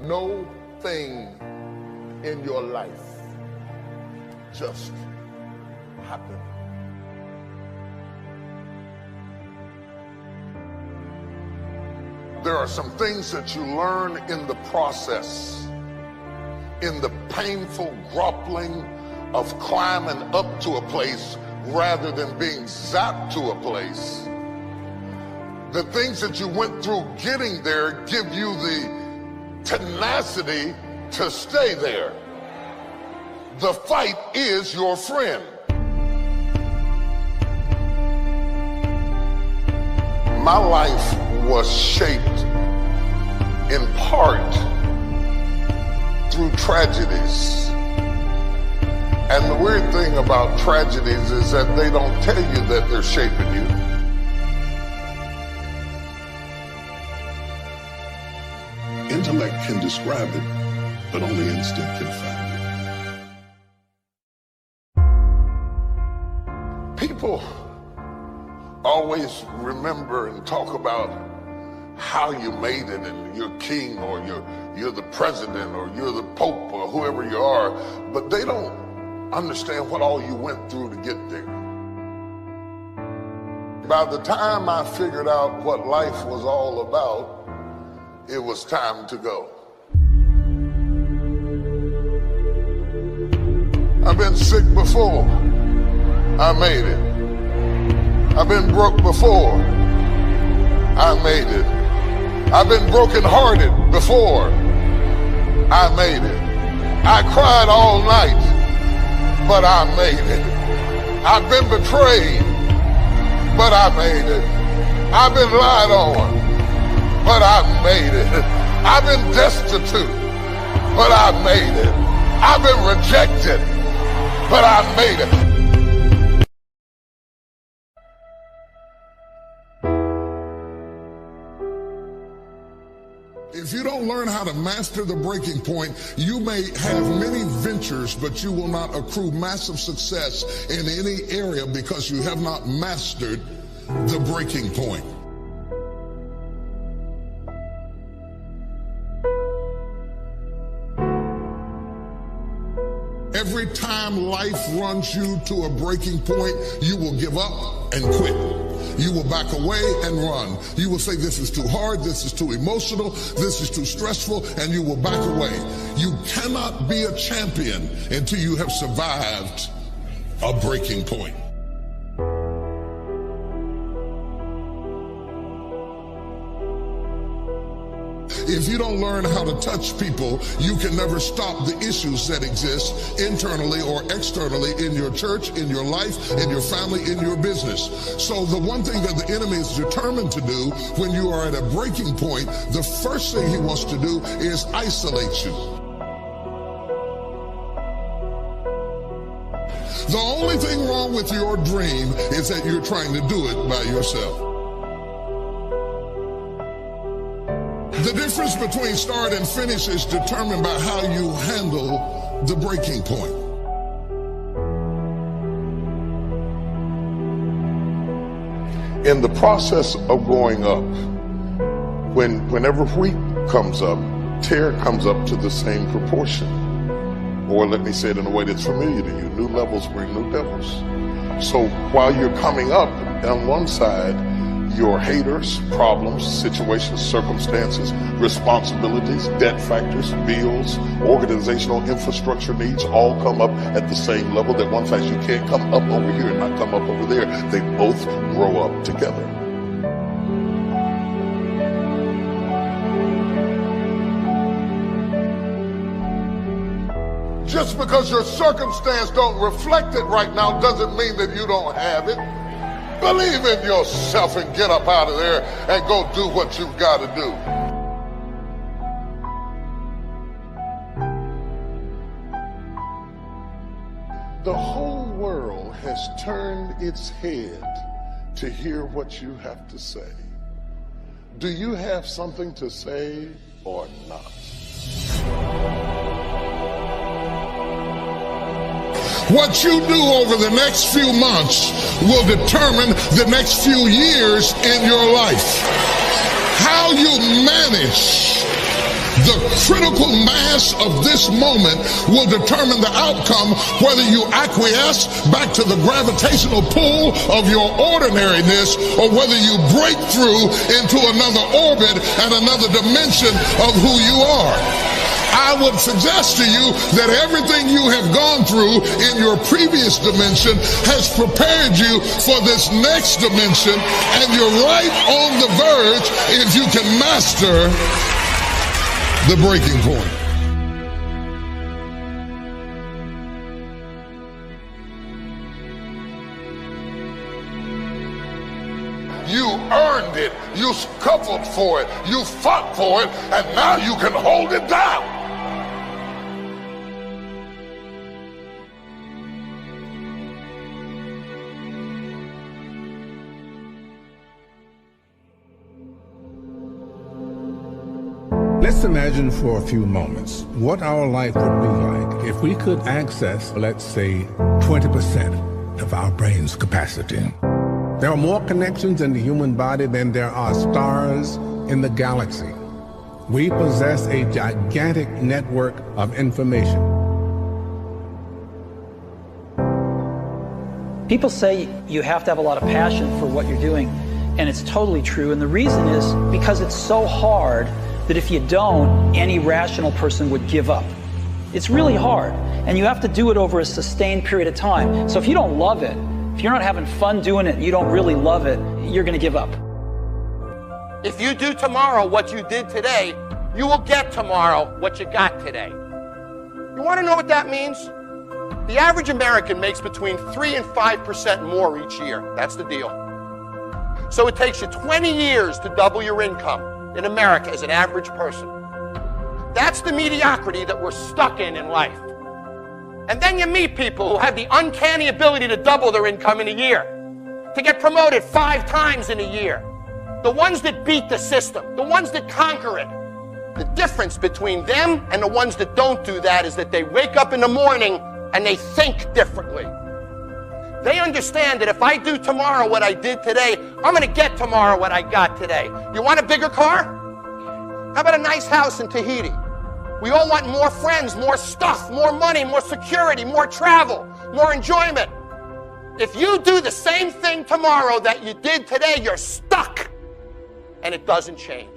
No thing in your life just happened. There are some things that you learn in the process, in the painful grappling of climbing up to a place rather than being zapped to a place. The things that you went through getting there give you the tenacity to stay there. The fight is your friend. My life was shaped in part through tragedies. And the weird thing about tragedies is that they don't tell you that they're shaping you. Intellect can describe it, but only instinct can find it. People always remember and talk about how you made it and you're king or you're the president or you're the pope or whoever you are, but they don't understand what all you went through to get there. By the time I figured out what life was all about, it was time to go. I've been sick before. I made it. I've been broke before. I made it. I've been brokenhearted before. I made it. I cried all night, but I made it. I've been betrayed, but I made it. I've been lied on, but I made it. I've been destitute, but I made it. I've been rejected, but I made it. If you don't learn how to master the breaking point, you may have many ventures, but you will not accrue massive success in any area because you have not mastered the breaking point. Every time life runs you to a breaking point, you will give up and quit. You will back away and run. You will say, this is too hard, this is too emotional, this is too stressful, and you will back away. You cannot be a champion until you have survived a breaking point. If you don't learn how to touch people, you can never stop the issues that exist internally or externally in your church, in your life, in your family, in your business. So the one thing that the enemy is determined to do when you are at a breaking point, the first thing he wants to do is isolate you. The only thing wrong with your dream is that you're trying to do it by yourself. The difference between start and finish is determined by how you handle the breaking point. In the process of going up, whenever wheat comes up, tear comes up to the same proportion. Or let me say it in a way that's familiar to you, new levels bring new devils. So while you're coming up, on one side, your haters, problems, situations, circumstances, responsibilities, debt factors, bills, organizational infrastructure needs all come up at the same level. That one fact, you can't come up over here and not come up over there. They both grow up together. Just because your circumstance don't reflect it right now doesn't mean that you don't have it. Believe in yourself and get up out of there and go do what you've got to do. The whole world has turned its head to hear what you have to say. Do you have something to say or not? What you do over the next few months will determine the next few years in your life. How you manage The critical mass of this moment will determine the outcome, whether you acquiesce back to the gravitational pull of your ordinariness or whether you break through into another orbit and another dimension of who you are. I would suggest to you that everything you have gone through in your previous dimension has prepared you for this next dimension, and you're right on the verge if you can master the breaking point. You earned it. You scuffled for it. You fought for it, and now you can hold it down. Let's imagine for a few moments what our life would be like if we could access, let's say, 20% of our brain's capacity. There are more connections in the human body than there are stars in the galaxy. We possess a gigantic network of information. People say you have to have a lot of passion for what you're doing, and it's totally true. And the reason is because it's so hard that if you don't, any rational person would give up. It's really hard, and you have to do it over a sustained period of time. So if you don't love it, if you're not having fun doing it, you don't really love it, you're going to give up. If you do tomorrow what you did today, you will get tomorrow what you got today. You want to know what that means? The average American makes between 3 and 5% more each year. That's the deal. So it takes you 20 years to double your income in America as an average person. That's the mediocrity that we're stuck in life. And then you meet people who have the uncanny ability to double their income in a year, to get promoted 5 times in a year. The ones that beat the system, the ones that conquer it. The difference between them and the ones that don't do that is that they wake up in the morning and they think differently. They understand that if I do tomorrow what I did today, I'm going to get tomorrow what I got today. You want a bigger car? How about a nice house in Tahiti? We all want more friends, more stuff, more money, more security, more travel, more enjoyment. If you do the same thing tomorrow that you did today, you're stuck, and it doesn't change.